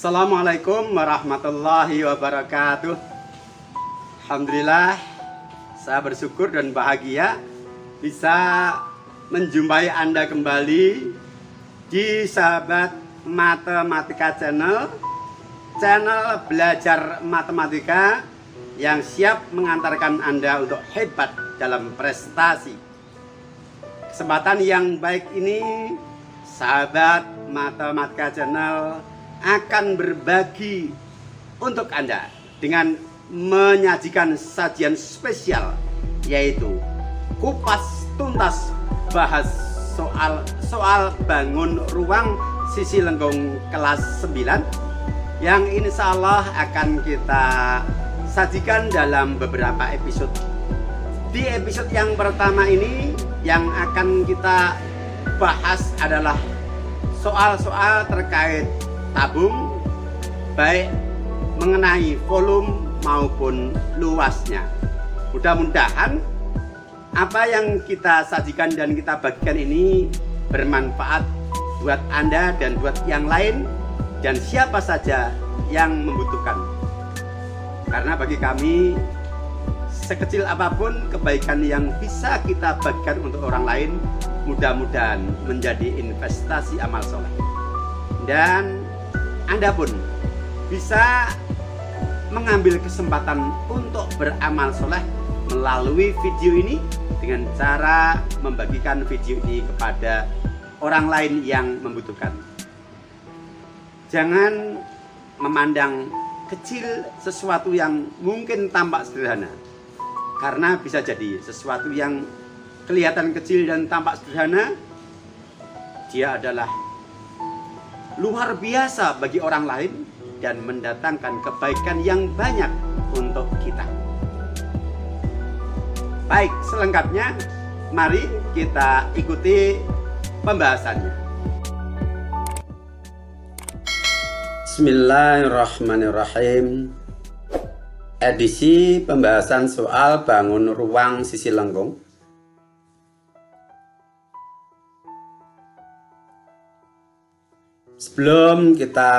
Assalamualaikum warahmatullahi wabarakatuh. Alhamdulillah, saya bersyukur dan bahagia bisa menjumpai Anda kembali di Sahabat Matematika Channel belajar matematika yang siap mengantarkan Anda untuk hebat dalam prestasi. Kesempatan yang baik ini, Sahabat Matematika Channel akan berbagi untuk Anda dengan menyajikan sajian spesial, yaitu kupas tuntas bahas soal bangun ruang sisi lengkung kelas 9 yang insya Allah akan kita sajikan dalam beberapa episode. Di episode yang pertama ini yang akan kita bahas adalah soal-soal terkait tabung, baik mengenai volume maupun luasnya. Mudah-mudahan apa yang kita sajikan dan kita bagikan ini bermanfaat buat Anda dan buat yang lain dan siapa saja yang membutuhkan. Karena bagi kami, sekecil apapun kebaikan yang bisa kita bagikan untuk orang lain, mudah-mudahan menjadi investasi amal soleh. Dan Anda pun bisa mengambil kesempatan untuk beramal soleh melalui video ini dengan cara membagikan video ini kepada orang lain yang membutuhkan. Jangan memandang kecil sesuatu yang mungkin tampak sederhana, karena bisa jadi sesuatu yang kelihatan kecil dan tampak sederhana, dia adalah luar biasa bagi orang lain dan mendatangkan kebaikan yang banyak untuk kita. Baik, selengkapnya mari kita ikuti pembahasannya. Bismillahirrahmanirrahim. Edisi pembahasan soal bangun ruang sisi lengkung. Sebelum kita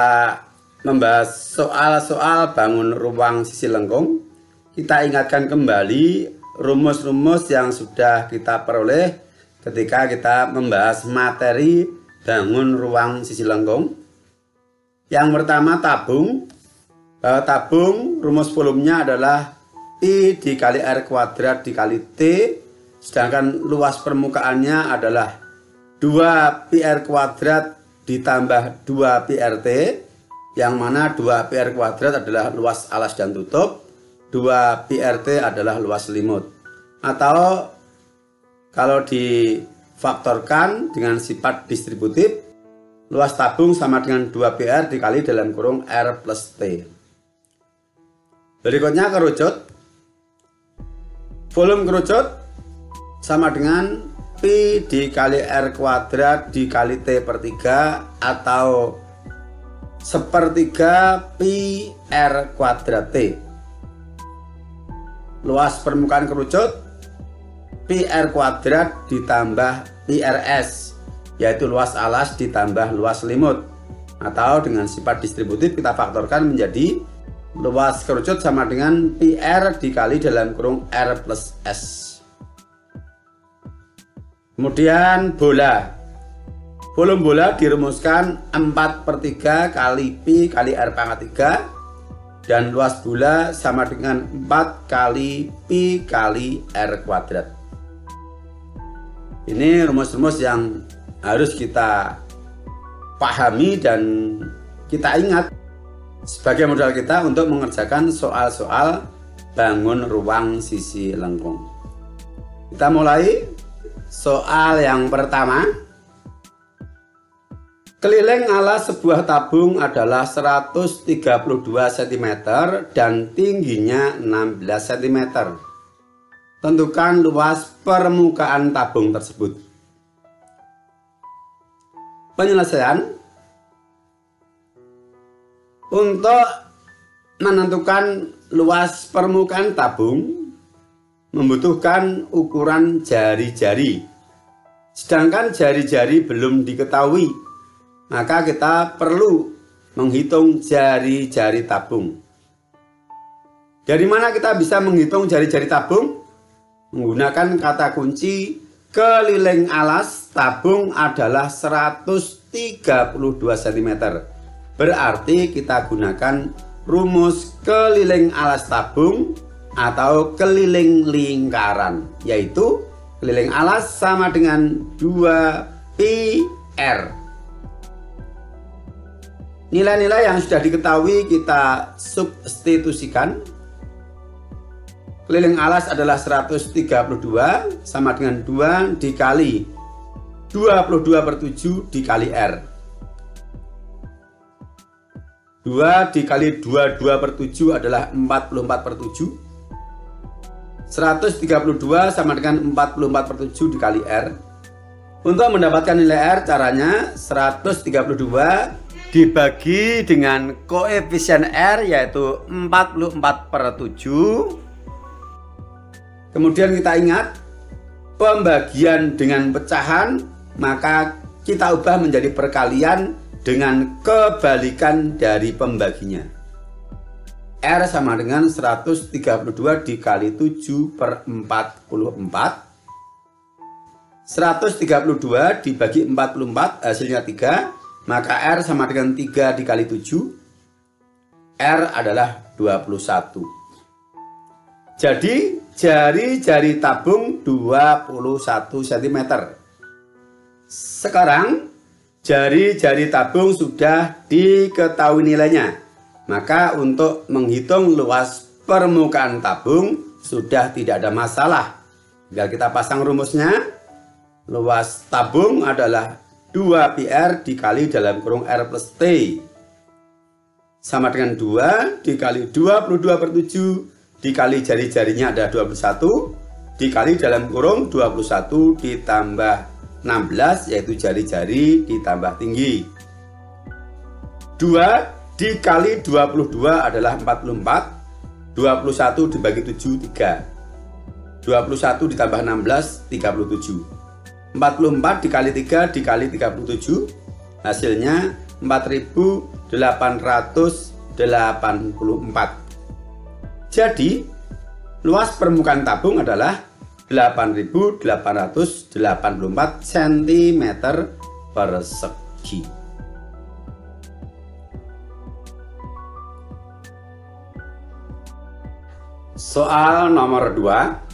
membahas soal-soal bangun ruang sisi lengkung, kita ingatkan kembali rumus-rumus yang sudah kita peroleh ketika kita membahas materi bangun ruang sisi lengkung. Yang pertama tabung. Bahwa tabung rumus volumenya adalah I dikali R kuadrat dikali T, sedangkan luas permukaannya adalah 2πr kuadrat ditambah 2πrt, yang mana 2πr kuadrat adalah luas alas dan tutup, 2πrt adalah luas selimut. Atau kalau difaktorkan dengan sifat distributif, luas tabung sama dengan 2πr dikali dalam kurung R plus T. Berikutnya kerucut. Volume kerucut sama dengan Pi dikali R kuadrat dikali T per 3 atau sepertiga Pi R kuadrat T. Luas permukaan kerucut Pi R kuadrat ditambah Pi RS, yaitu luas alas ditambah luas selimut. Atau dengan sifat distributif kita faktorkan menjadi luas kerucut sama dengan PR dikali dalam kurung R plus S. Kemudian bola. Volume bola dirumuskan 4/3 kali Pi kali R pangkat 3, dan luas bola sama dengan 4 kali Pi kali R kuadrat. Ini rumus-rumus yang harus kita pahami dan kita ingat sebagai modal kita untuk mengerjakan soal-soal bangun ruang sisi lengkung. Kita mulai soal yang pertama. Keliling alas sebuah tabung adalah 132 cm dan tingginya 16 cm. Tentukan luas permukaan tabung tersebut. Penyelesaian. Untuk menentukan luas permukaan tabung membutuhkan ukuran jari-jari, sedangkan jari-jari belum diketahui, maka kita perlu menghitung jari-jari tabung. Dari mana kita bisa menghitung jari-jari tabung? Menggunakan kata kunci keliling alas tabung adalah 132 cm. Berarti kita gunakan rumus keliling alas tabung atau keliling lingkaran, yaitu keliling alas sama dengan 2πr. Nilai-nilai yang sudah diketahui kita substitusikan. Keliling alas adalah 132 sama dengan 2 dikali 22/7 dikali R. 2 dikali 22/7 adalah 44/7. 132 sama dengan 44/7 dikali R. Untuk mendapatkan nilai R, caranya 132 dibagi dengan koefisien R yaitu 44/7. Kemudian kita ingat pembagian dengan pecahan, maka kita ubah menjadi perkalian dengan kebalikan dari pembaginya. R sama dengan 132 dikali 7/44. 132 dibagi 44 hasilnya 3, maka R sama dengan 3 dikali 7. R adalah 21. Jadi jari-jari tabung 21 cm. Sekarang jari-jari tabung sudah diketahui nilainya. Maka untuk menghitung luas permukaan tabung sudah tidak ada masalah. Tinggal kita pasang rumusnya. Luas tabung adalah 2πr dikali dalam kurung R plus T sama dengan 2 dikali 22/7 dikali jari-jarinya ada 21 dikali dalam kurung 21 ditambah 16 yaitu jari-jari ditambah tinggi. 2 dikali 22 adalah 44. 21 dibagi 7 3. 21 ditambah 16 37. 44 dikali 3 dikali 37 hasilnya 4884. Jadi luas permukaan tabung adalah 8884 cm persegi. Soal nomor 2.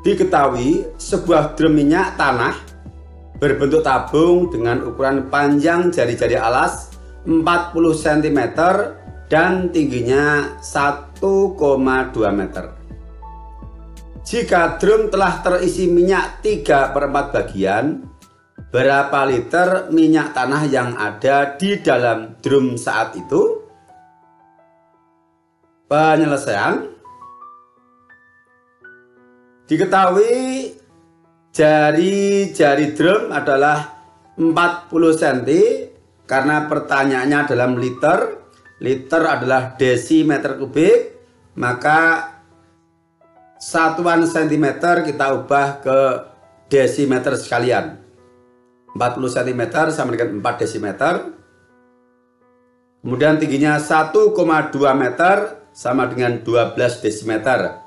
Diketahui sebuah drum minyak tanah berbentuk tabung dengan ukuran panjang jari-jari alas 40 cm dan tingginya 1,2 meter. Jika drum telah terisi minyak 3/4 bagian, berapa liter minyak tanah yang ada di dalam drum saat itu? Penyelesaian. Diketahui jari-jari drum adalah 40 cm karena pertanyaannya dalam liter. Liter adalah desimeter kubik, maka satuan cm kita ubah ke desimeter sekalian. 40 cm sama dengan 4 desimeter. Kemudian tingginya 1,2 meter sama dengan 12 desimeter.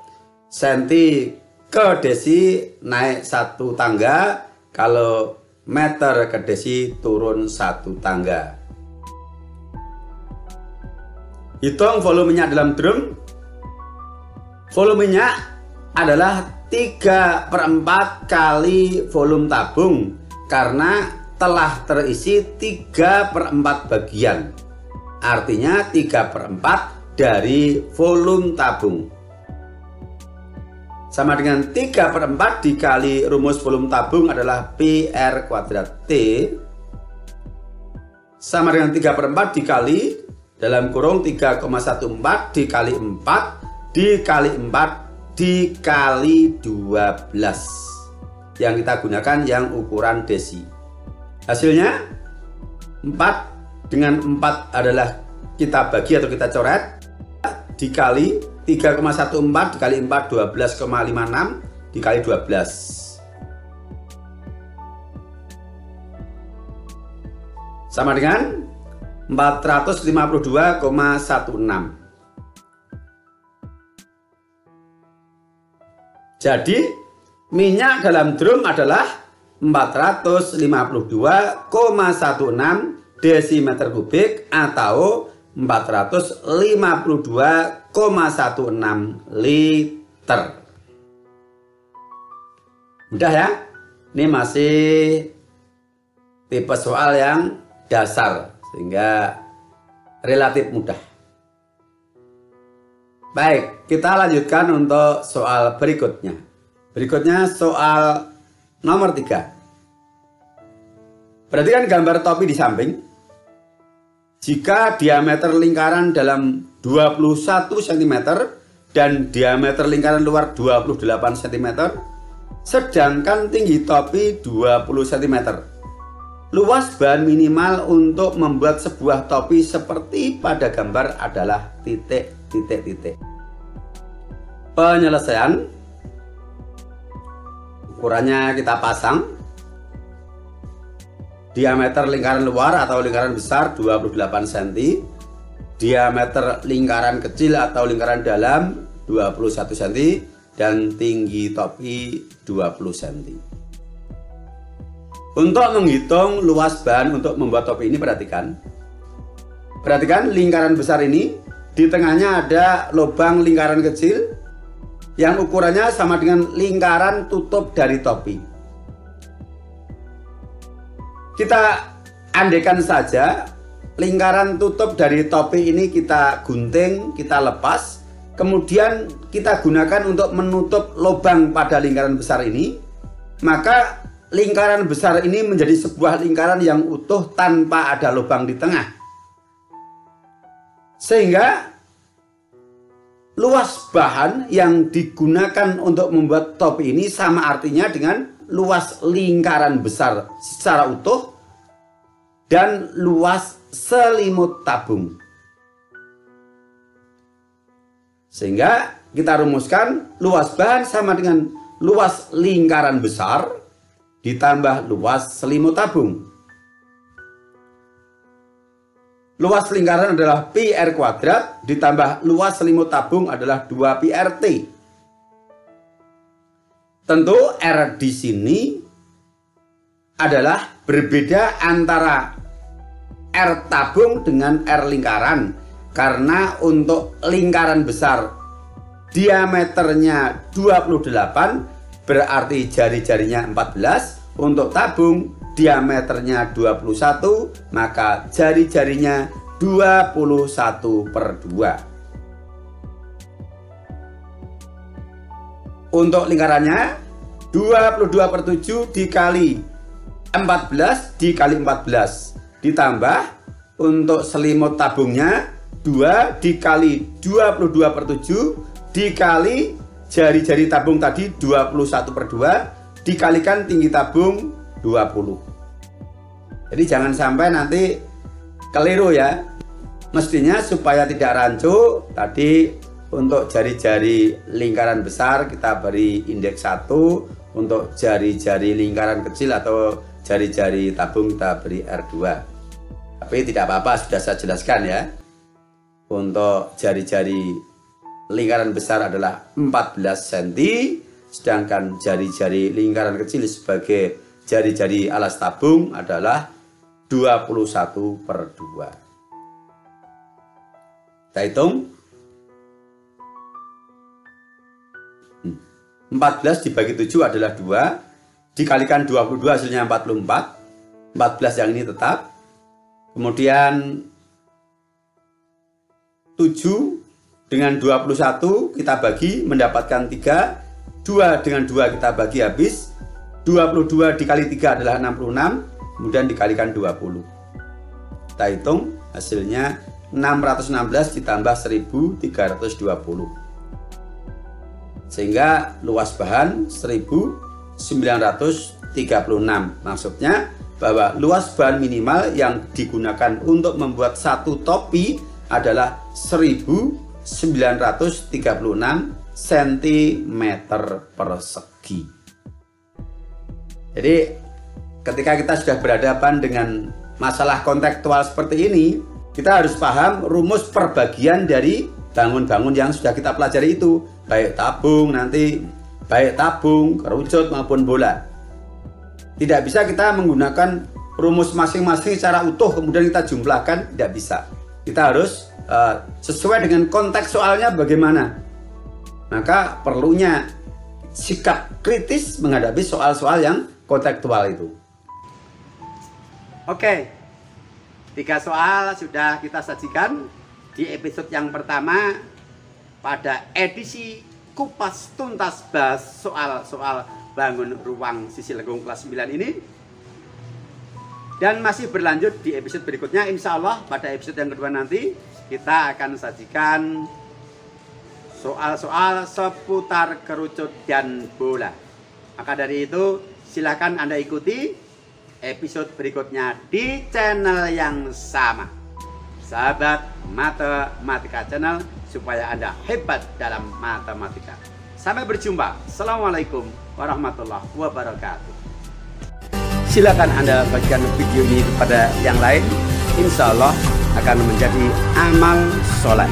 Senti ke desi naik 1 tangga, kalau meter ke desi turun 1 tangga. Hitung volumenya dalam drum. Volumenya adalah 3/4 kali volume tabung karena telah terisi 3/4 bagian. Artinya 3/4 dari volume tabung. Sama dengan 3/4 dikali rumus volume tabung adalah PR kuadrat T sama dengan 3/4 dikali dalam kurung 3,14 dikali 4 dikali 4 dikali 12. Yang kita gunakan yang ukuran desi. Hasilnya 4 dengan 4 adalah kita bagi atau kita coret dikali 3,14 dikali 4 12,56 dikali 12 sama dengan 452,16. Jadi minyak dalam drum adalah 452,16 desimeter kubik atau 452,16 liter. Mudah ya? Ini masih tipe soal yang dasar sehingga relatif mudah. Baik, kita lanjutkan untuk soal berikutnya. Berikutnya soal nomor 3. Perhatikan gambar topi di samping. Jika diameter lingkaran dalam 21 cm dan diameter lingkaran luar 28 cm, sedangkan tinggi topi 20 cm. Luas bahan minimal untuk membuat sebuah topi seperti pada gambar adalah titik. Penyelesaian, ukurannya kita pasang. Diameter lingkaran luar atau lingkaran besar 28 cm, diameter lingkaran kecil atau lingkaran dalam 21 cm, dan tinggi topi 20 cm. Untuk menghitung luas bahan untuk membuat topi ini, perhatikan lingkaran besar ini. Di tengahnya ada lubang lingkaran kecil yang ukurannya sama dengan lingkaran tutup dari topi. Kita andaikan saja lingkaran tutup dari topi ini kita gunting, kita lepas, kemudian kita gunakan untuk menutup lubang pada lingkaran besar ini, maka lingkaran besar ini menjadi sebuah lingkaran yang utuh tanpa ada lubang di tengah. Sehingga luas bahan yang digunakan untuk membuat topi ini sama artinya dengan luas lingkaran besar secara utuh dan luas selimut tabung. Sehingga kita rumuskan luas bahan sama dengan luas lingkaran besar ditambah luas selimut tabung. Luas lingkaran adalah pi r kuadrat ditambah luas selimut tabung adalah 2 pi RT. Tentu R di sini adalah berbeda antara R tabung dengan R lingkaran, karena untuk lingkaran besar diameternya 28 berarti jari-jarinya 14, untuk tabung diameternya 21, maka jari-jarinya 21/2. Untuk lingkarannya 22/7 dikali 14 dikali 14, ditambah untuk selimut tabungnya 2 dikali 22/7 dikali jari-jari tabung tadi 21/2 dikalikan tinggi tabung 20. Jadi jangan sampai nanti keliru ya. Mestinya supaya tidak rancu, tadi untuk jari-jari lingkaran besar kita beri indeks 1, untuk jari-jari lingkaran kecil atau jari-jari tabung kita beri R2. Tapi tidak apa-apa, sudah saya jelaskan ya. Untuk jari-jari lingkaran besar adalah 14 cm, sedangkan jari-jari lingkaran kecil sebagai jari-jari alas tabung adalah 21/2. Kita hitung. 14 dibagi 7 adalah 2, dikalikan 22 hasilnya 44. 14 yang ini tetap. Kemudian 7 dengan 21 kita bagi mendapatkan 3. 2 dengan 2 kita bagi habis. 22 dikali 3 adalah 66, kemudian dikalikan 20. Kita hitung hasilnya 616 ditambah 1320. Sehingga luas bahan 1936. Maksudnya bahwa luas bahan minimal yang digunakan untuk membuat satu topi adalah 1936 cm persegi. Jadi ketika kita sudah berhadapan dengan masalah kontekstual seperti ini, Kita harus paham rumus perbagian dari bangun-bangun yang sudah kita pelajari itu, baik tabung, kerucut maupun bola. Tidak bisa kita menggunakan rumus masing-masing secara utuh kemudian kita jumlahkan, tidak bisa. Kita harus sesuai dengan konteks soalnya bagaimana. Maka perlunya sikap kritis menghadapi soal-soal yang kontekstual itu. Oke, 3 soal sudah kita sajikan di episode yang pertama pada edisi kupas tuntas bahas soal-soal bangun ruang sisi lengkung kelas 9 ini. Dan masih berlanjut di episode berikutnya, insya Allah pada episode yang kedua nanti kita akan sajikan soal-soal seputar kerucut dan bola. Maka dari itu silakan Anda ikuti episode berikutnya di channel yang sama. Sahabat Matematika Channel, supaya Anda hebat dalam matematika. Sampai berjumpa. Assalamualaikum warahmatullahi wabarakatuh. Silakan Anda bagikan video ini kepada yang lain. Insya Allah akan menjadi amal soleh.